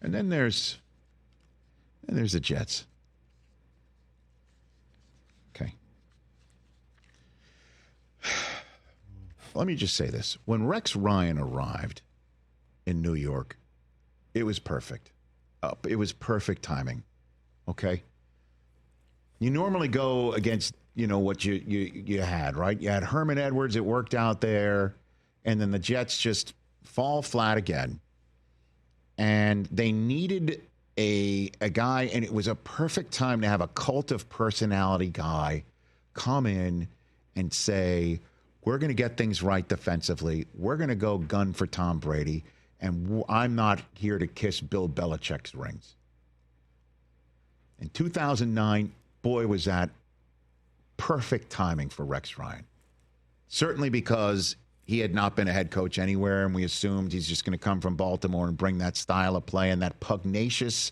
And then there's the Jets. Okay. Let me just say this. When Rex Ryan arrived in New York, it was perfect. It was perfect timing. Okay? You normally go against, what you had, right? You had Herman Edwards. It worked out there. And then the Jets just fall flat again. And they needed a guy, and it was a perfect time to have a cult of personality guy come in and say, we're going to get things right defensively. We're going to go gun for Tom Brady, and I'm not here to kiss Bill Belichick's rings. In 2009, boy, was that perfect timing for Rex Ryan. Certainly because he had not been a head coach anywhere, and we assumed he's just going to come from Baltimore and bring that style of play, and that pugnacious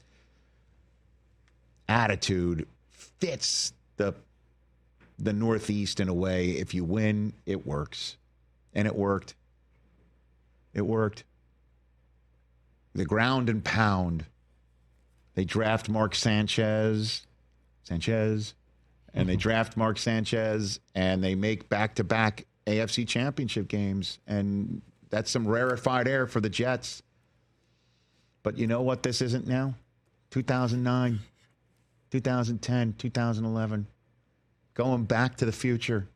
attitude fits the Northeast in a way. If you win, it works. And it worked. It worked. The ground and pound. They draft Mark Sanchez, and they draft Mark Sanchez, and they make back-to-back AFC championship games, and that's some rarefied air for the Jets. But you know what this isn't now? 2009, 2010, 2011. Going back to the future.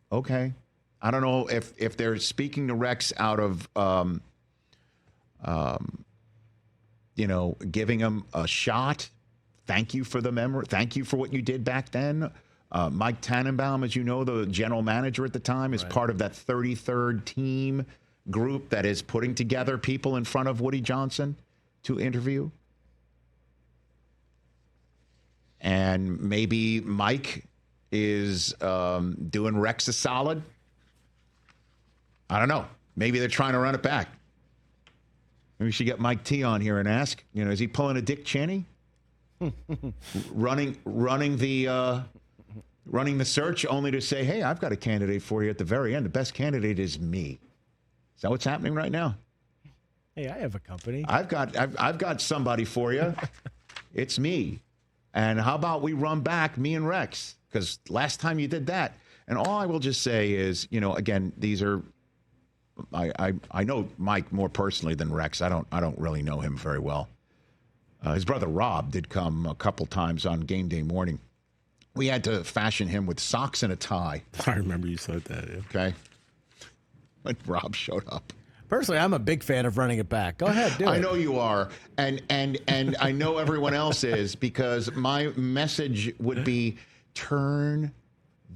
Okay. I don't know if they're speaking to Rex out of, giving him a shot. Thank you for the memory. Thank you for what you did back then. Mike Tannenbaum, as you know, the general manager at the time, is part of that 33rd team group that is putting together people in front of Woody Johnson to interview. And maybe Mike is doing Rex a solid. I don't know. Maybe they're trying to run it back. Maybe we should get Mike T on here and ask, is he pulling a Dick Cheney? running the search only to say, hey, I've got a candidate for you at the very end. The best candidate is me. Is that what's happening right now? Hey, I have a company. I've got somebody for you. It's me. And how about we run back, me and Rex? Because last time you did that. And all I will just say is, again, these are, I know Mike more personally than Rex. I don't really know him very well. His brother Rob did come a couple times on game day morning. We had to fashion him with socks and a tie. I remember you said that. Yeah. Okay. When Rob showed up. Personally, I'm a big fan of running it back. Go ahead, do it. I know you are. And I know everyone else is, because my message would be, turn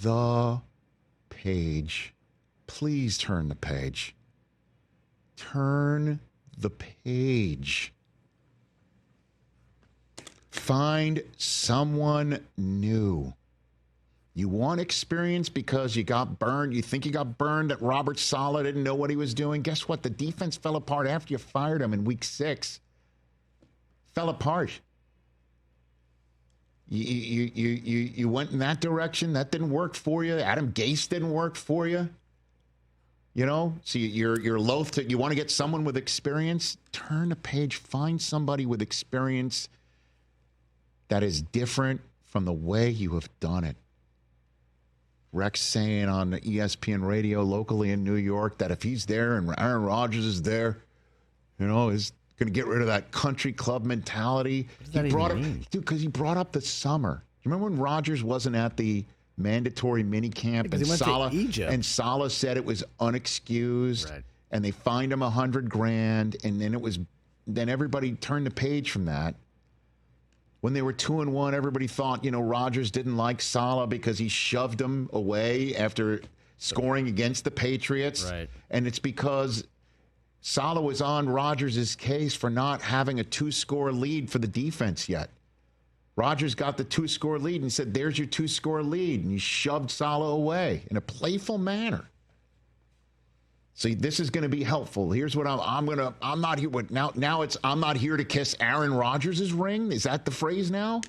the page. Please turn the page. Turn the page. Find someone new. You want experience because you got burned. You think you got burned that Robert Saleh didn't know what he was doing. Guess what? The defense fell apart after you fired him in week 6. Fell apart. You went in that direction. That didn't work for you. Adam Gase didn't work for you. So you're loath to. You want to get someone with experience. Turn the page. Find somebody with experience that is different from the way you have done it. Rex saying on the ESPN radio locally in New York that if he's there and Aaron Rodgers is there, is going to get rid of that country club mentality. What does that even mean? Dude, because he brought up the summer. You remember when Rodgers wasn't at the mandatory mini camp, and Saleh to Egypt, and Saleh said it was unexcused, right, and they fined him $100,000, and then everybody turned the page from that. When they were 2-1, everybody thought, Rodgers didn't like Saleh because he shoved him away after scoring against the Patriots. Right. And it's because Saleh was on Rodgers' case for not having a 2-score lead for the defense yet. Rodgers got the 2-score lead and said, there's your 2-score lead. And he shoved Saleh away in a playful manner. See, this is going to be helpful. Here's what I'm not here. Now it's, I'm not here to kiss Aaron Rodgers' ring. Is that the phrase now?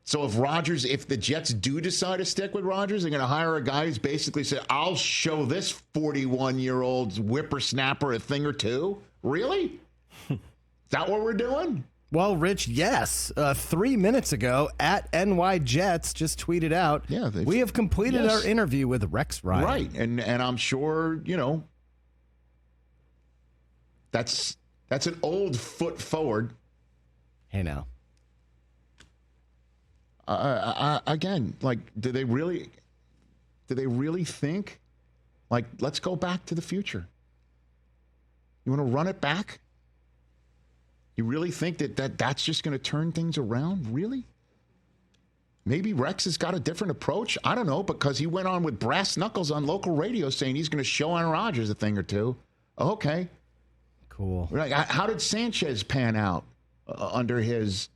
So if the Jets do decide to stick with Rodgers, they're going to hire a guy who's basically said, I'll show this 41-year-old whippersnapper a thing or two. Really? Is that what we're doing? Well, Rich, yes. 3 minutes ago, at NY Jets just tweeted out, Yeah, we have completed our interview with Rex Ryan. Right, and I'm sure, that's an old foot forward. Hey, now. Again, like, do they really think, like, let's go back to the future? You want to run it back? You really think that's just going to turn things around? Really? Maybe Rex has got a different approach. I don't know, because he went on with brass knuckles on local radio saying he's going to show Aaron Rodgers a thing or two. Okay. Cool. Right. How did Sanchez pan out under his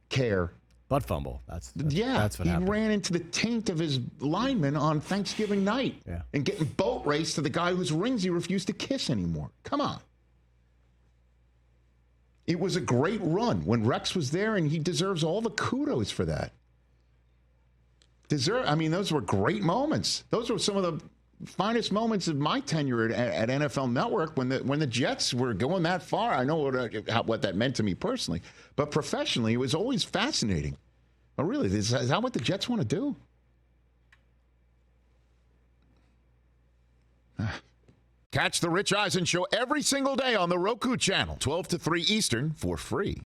care? Butt fumble. That's what He happened. ran into the taint of his lineman on Thanksgiving night and getting boat raced to the guy whose rings he refused to kiss anymore. Come on. It was a great run when Rex was there, and he deserves all the kudos for that. Those were great moments. Those were some of the finest moments of my tenure at NFL Network when the Jets were going that far. I know what that meant to me personally, but professionally, it was always fascinating. But really, is that what the Jets want to do? Catch the Rich Eisen Show every single day on the Roku channel, 12 to 3 Eastern, for free.